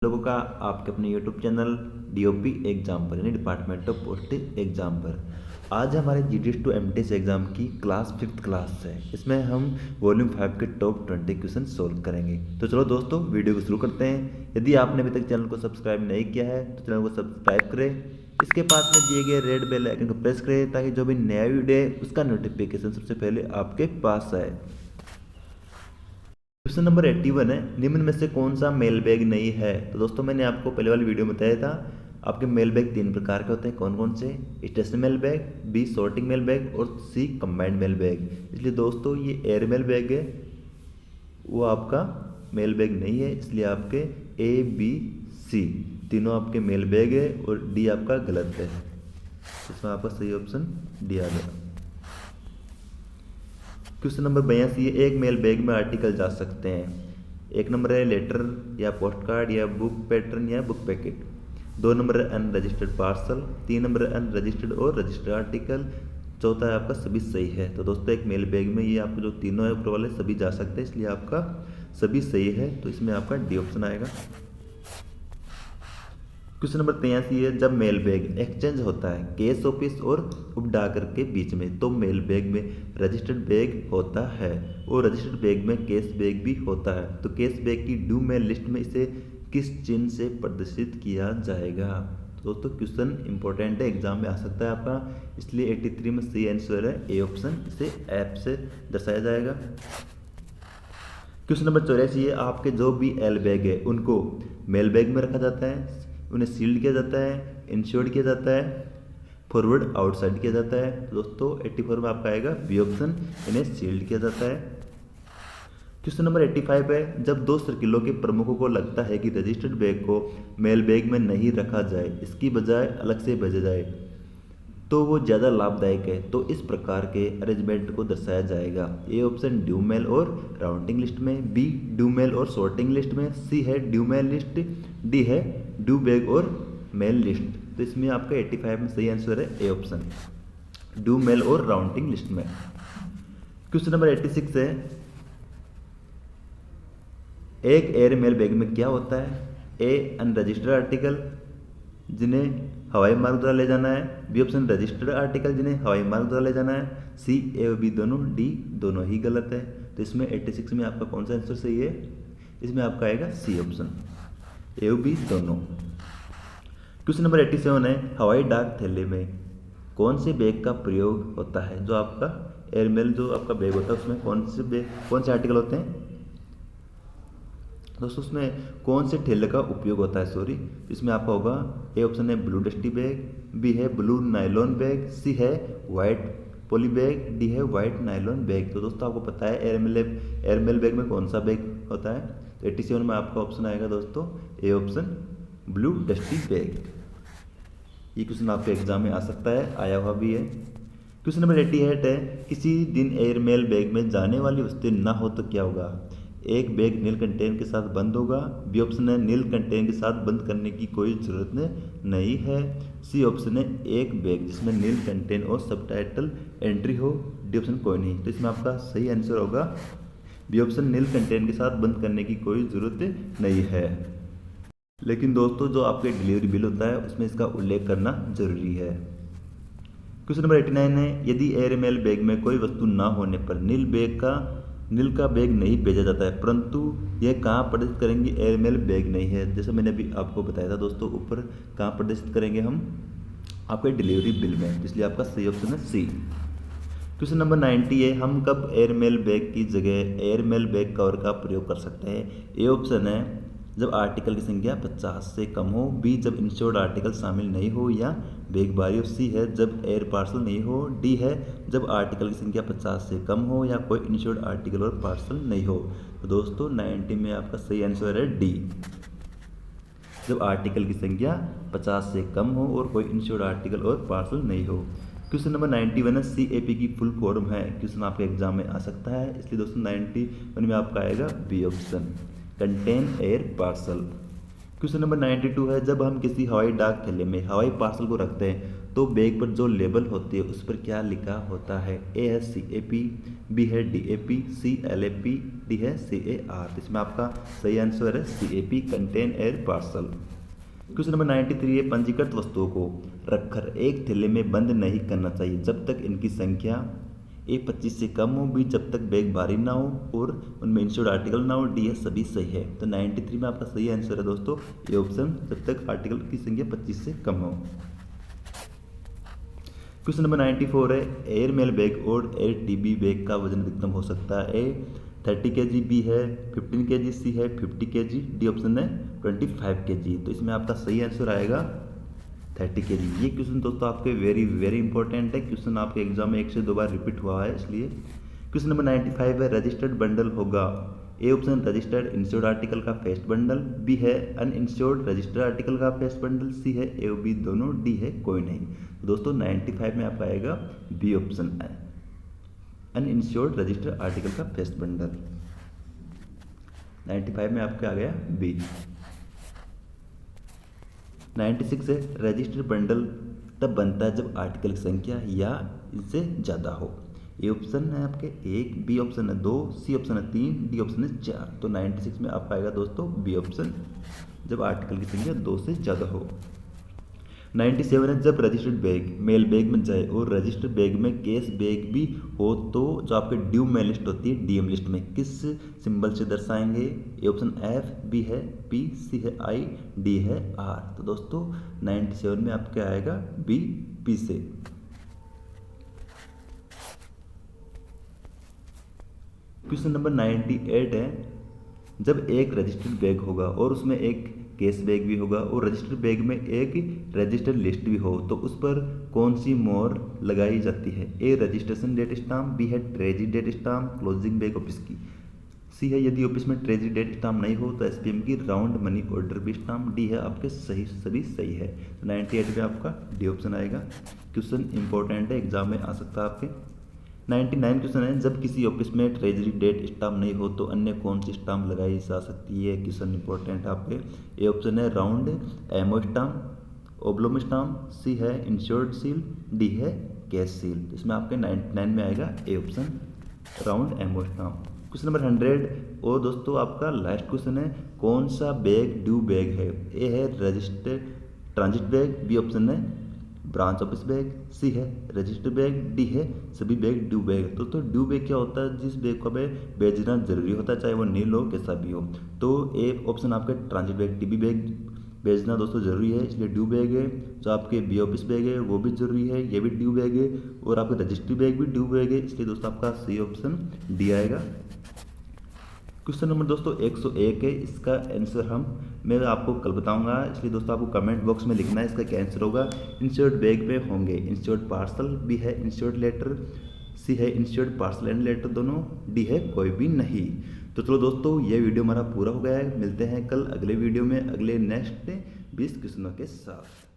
लोगों का आपके अपने यूट्यूब चैनल डीओपी एग्जाम पर यानी डिपार्टमेंट ऑफ पोस्ट एग्जाम पर आज हमारे GTS 2 MTS एग्जाम की क्लास 5th क्लास है। इसमें हम वॉल्यूम 5 के टॉप 20 क्वेश्चन सोल्व करेंगे। तो चलो दोस्तों वीडियो को शुरू करते हैं। यदि आपने अभी तक चैनल को सब्सक्राइब नहीं किया है तो चैनल को सब्सक्राइब करें, इसके पास में दिए गए रेड बेल आइकन को प्रेस करें ताकि जो भी नया वीडियो है उसका नोटिफिकेशन सबसे पहले आपके पास आए। क्वेश्चन नंबर 81 है, निम्न में से कौन सा मेल बैग नहीं है। तो दोस्तों मैंने आपको पहले वाली वीडियो में बताया था आपके मेल बैग 3 प्रकार के होते हैं। कौन कौन से? Stationery mail bag, B sorting mail bag और सी कंबाइंड मेल बैग। इसलिए दोस्तों ये एयर मेल बैग है, वो आपका मेल बैग नहीं है, इसलिए आपके ए बी सी तीनों आपके मेल बैग है और डी आपका गलत है। इसमें आपका सही ऑप्शन डी आ गया। क्वेश्चन नंबर 82 है, एक मेल बैग में आर्टिकल जा सकते हैं। एक नंबर है लेटर या पोस्ट कार्ड या बुक पैटर्न या बुक पैकेट। 2 नंबर है अनरजिस्टर्ड पार्सल। 3 नंबर है अनरजिस्टर्ड और रजिस्टर्ड आर्टिकल। चौथा है आपका सभी सही है। तो दोस्तों एक मेल बैग में ये आपको जो तीनों है ऊपर वाले सभी जा सकते हैं, इसलिए आपका सभी सही है। तो इसमें आपका डी ऑप्शन आएगा। क्वेश्चन नंबर 83 है, जब मेल बैग एक्सचेंज होता है केस ऑफिस और उपडाकर के बीच में तो मेल बैग में रजिस्टर्ड बैग होता है और रजिस्टर्ड बैग में केस बैग भी होता है। तो केस बैग की ड्यू मेल लिस्ट में इसे किस चिन्ह से प्रदर्शित किया जाएगा। तो दोस्तों क्वेश्चन इंपॉर्टेंट है, एग्जाम में आ सकता है आपका, इसलिए 83 में सही आंसर है ए ऑप्शन, इसे ऐप से दर्शाया जाएगा। क्वेश्चन नंबर 84 है, आपके जो भी एल बैग है उनको मेल बैग में रखा जाता है, उन्हें सील्ड किया जाता है, इंश्योर्ड किया जाता है, फॉरवर्ड आउटसाइड किया जाता है। तो दोस्तों 84 में आपका आएगा बी ऑप्शन, इन्हें सील्ड किया जाता है। क्वेश्चन नंबर 85 है, जब 2 सर्किलों के प्रमुखों को लगता है कि रजिस्टर्ड बैग को मेल बैग में नहीं रखा जाए, इसकी बजाय अलग से भेजा जाए तो वो ज़्यादा लाभदायक है, तो इस प्रकार के अरेंजमेंट को दर्शाया जाएगा। ए ऑप्शन ड्यू मेल और राउंडिंग लिस्ट में, बी ड्यू मेल और सॉर्टिंग लिस्ट में, सी है ड्यू मेल लिस्ट, डी है ड्यू बैग और मेल लिस्ट। तो इसमें आपका 85 में सही आंसर है ए ऑप्शन, ड्यू मेल और राउंडिंग लिस्ट में। क्वेश्चन नंबर 86 है, एक एयर मेल बैग में क्या होता है। ए अनरजिस्टर्ड आर्टिकल जिन्हें हवाई मार्ग द्वारा ले जाना है, बी ऑप्शन रजिस्टर्ड आर्टिकल जिन्हें हवाई मार्ग द्वारा ले जाना है, सी ए और बी दोनों, डी दोनों ही गलत है। तो इसमें 86 में आपका कौन सा आंसर सही है? इसमें आपका आएगा सी ऑप्शन, ए और बी दोनों। क्वेश्चन नंबर 87 है, हवाई डाक थैले में कौन से बैग का प्रयोग होता है। जो आपका एयरमेल जो आपका बैग होता है उसमें कौन से आर्टिकल होते हैं दोस्तों, उसमें कौन से थैले का उपयोग होता है। सॉरी, इसमें आपका होगा ए ऑप्शन है ब्लू डस्टी बैग, बी है ब्लू नायलॉन बैग, सी है वाइट पॉली बैग, डी है वाइट नायलॉन बैग। तो दोस्तों आपको पता है एयरमेल बैग में कौन सा बैग होता है। तो 87 में आपका ऑप्शन आएगा दोस्तों A option blue dusty bag. ये क्वेश्चन आपके एग्जाम में आ सकता है, आया हुआ भी है। क्वेश्चन नंबर 88 है, किसी दिन एयरमेल बैग में जाने वाली वस्तुएं ना हो तो क्या होगा। एक बैग नील कंटेनर के साथ बंद होगा, बी ऑप्शन है नील कंटेनर के साथ बंद करने की कोई ज़रूरत नहीं है, सी ऑप्शन है एक बैग जिसमें नील कंटेनर और सबटाइटल एंट्री हो, डी ऑप्शन कोई नहीं। तो इसमें आपका सही आंसर होगा बी ऑप्शन नील कंटेनर के साथ बंद करने की कोई ज़रूरत नहीं है। लेकिन दोस्तों जो आपके डिलीवरी बिल होता है उसमें इसका उल्लेख करना जरूरी है। क्वेश्चन नंबर 89 है, यदि एयरमेल बैग में कोई वस्तु ना होने पर नील का बैग नहीं भेजा जाता है, परंतु यह कहाँ प्रदर्शित करेंगे। एयरमेल बैग नहीं है, जैसा मैंने अभी आपको बताया था दोस्तों, ऊपर कहाँ प्रदर्शित करेंगे हम आपके डिलीवरी बिल में, इसलिए आपका सही ऑप्शन है सी। क्वेश्चन नंबर 90 है, हम कब एयरमेल बैग की जगह एयरमेल बैग कवर का प्रयोग कर सकते हैं। ए ऑप्शन है जब आर्टिकल की संख्या 50 से कम हो, बी जब इंश्योर्ड आर्टिकल शामिल नहीं हो या बैग भारी हो, सी है जब एयर पार्सल नहीं हो, डी है जब आर्टिकल की संख्या 50 से कम हो या कोई इंश्योर्ड आर्टिकल और पार्सल नहीं हो। तो दोस्तों 90 में आपका सही आंसर है डी, जब आर्टिकल की संख्या 50 से कम हो और कोई इंश्योर्ड आर्टिकल और पार्सल नहीं हो। क्वेश्चन नंबर 91 है, CAP की फुल फॉर्म है। क्वेश्चन आपके एग्जाम में आ सकता है, इसलिए दोस्तों 91 में आपका आएगा B option, contain air parcel. Question number 92 है, जब हम किसी हवाई डाक थैले में हवाई पार्सल को रखते हैं तो बैग पर जो लेबल होती है उस पर क्या लिखा होता है? ए है CAP, बी है DAP, सी LAP, डी है CAR। इसमें आपका सही आंसर है CAP, contain air parcel. Question number 93 है, पंजीकृत वस्तुओं को रखकर एक थैले में बंद नहीं करना चाहिए जब तक इनकी संख्या ए 25 से कम हो, बी जब तक बैग भारी ना हो और उनमें इंश्योर्ड आर्टिकल ना हो, डी है सभी सही है। तो 93 में आपका सही आंसर है दोस्तों ये ऑप्शन, जब तक आर्टिकल की संख्या 25 से कम हो। क्वेश्चन नंबर 94 है, एयर मेल बैग और एयर TB बैग का वजन अधिकतम हो सकता है? ए 30 kg, बी है 15 kg, सी है 50 kg, डी ऑप्शन है 25 kg। तो इसमें आपका सही आंसर आएगा 30 kg। ये क्वेश्चन दोस्तों आपके वेरी इंपॉर्टेंट है। क्वेश्चन आपके एग्जाम में 1 से 2 बार रिपीट हुआ है इसलिए। क्वेश्चन नंबर 95 है, रजिस्टर्ड बंडल होगा? A option registered insured article का फेस्ट बंडल, बी है अनइंश्योर्ड रजिस्टर्ड आर्टिकल का फेस्ट बंडल, सी है ए बी दोनों, डी है कोई नहीं। तो दोस्तों 95 में आपका आएगा बी ऑप्शन है, अनइंश्योर्ड रजिस्टर्ड आर्टिकल का फेस्ट बंडल। 95 में आपका आ गया बी। 96 है, रजिस्टर्ड बंडल तब बनता है जब आर्टिकल की संख्या या इससे ज़्यादा हो। ए ऑप्शन है आपके 1, बी ऑप्शन है 2, सी ऑप्शन है 3, डी ऑप्शन है 4। तो 96 में आपका आएगा दोस्तों बी ऑप्शन, जब आर्टिकल की संख्या 2 से ज़्यादा हो। 97 है, जब रजिस्टर्ड बैग मेल बैग में जाए और रजिस्टर्ड बैग में कैश बैग भी हो तो जो आपके ड्यू मेल लिस्ट होती है DM लिस्ट में किस सिंबल से दर्शाएंगे? ए ऑप्शन F, बी है P, सी है I, डी है R। तो दोस्तों 97 में आपका आएगा बी, P से। क्वेश्चन नंबर 98 है, जब एक रजिस्टर्ड बैग होगा और उसमें एक कैश बैग भी होगा और रजिस्टर्ड बैग में एक रजिस्टर्ड लिस्ट भी हो तो उस पर कौन सी मोहर लगाई जाती है? A registration date stamp, B है treasury date stamp closing bag office की, सी है यदि ऑफिस में ट्रेजरी डेट स्टाम्प नहीं हो तो SPM की राउंड मनी ऑर्डर भी स्टाम्प, डी है आपके सभी सही है। तो 98 में आपका डी ऑप्शन आएगा। क्वेश्चन इंपॉर्टेंट है, एग्जाम में आ सकता है आपके। 99 क्वेश्चन है, जब किसी ऑफिस में ट्रेजरी डेट स्टाम्प नहीं हो तो अन्य कौन सी स्टाम्प लगाई जा सकती है? क्वेश्चन इंपॉर्टेंट है आपके। ए ऑप्शन है round MO stamp, oblong stamp, C है इंश्योर्ड सील, डी है कैश सील। इसमें आपके 99 में आएगा A option, round MO stamp. Question number 100 और दोस्तों आपका लास्ट क्वेश्चन है, कौन सा बैग ड्यू बैग है? ए है registered transit bag, B option है ब्रांच ऑफिस बैग, सी है रजिस्टर बैग, डी है सभी बैग ड्यू बैग। तो ड्यू बैग क्या होता है? जिस बैग को हमें भेजना जरूरी होता है चाहे वो नील हो कैसा भी हो। तो ए ऑप्शन आपका ट्रांजिट बैग TB बैग भेजना दोस्तों जरूरी है इसलिए ड्यू बैग है। जो आपके बी ऑफिस बैग है वो भी जरूरी है, ये भी ड्यू बैग है, और आपका रजिस्ट्री बैग भी ड्यू बैग है, इसलिए दोस्तों आपका सी ऑप्शन डी आएगा। क्वेश्चन नंबर दोस्तों 101 है, इसका आंसर मैं आपको कल बताऊंगा, इसलिए दोस्तों आपको कमेंट बॉक्स में लिखना है इसका क्या आंसर होगा। इंश्योर्ड बैग में होंगे इंश्योर्ड पार्सल, बी है इंश्योर्ड लेटर, सी है इंश्योर्ड पार्सल एंड लेटर दोनों, डी है कोई भी नहीं। तो चलो दोस्तों ये वीडियो हमारा पूरा हो गया है, मिलते हैं कल अगले वीडियो में अगले नेक्स्ट 20 क्वेश्चनों के साथ।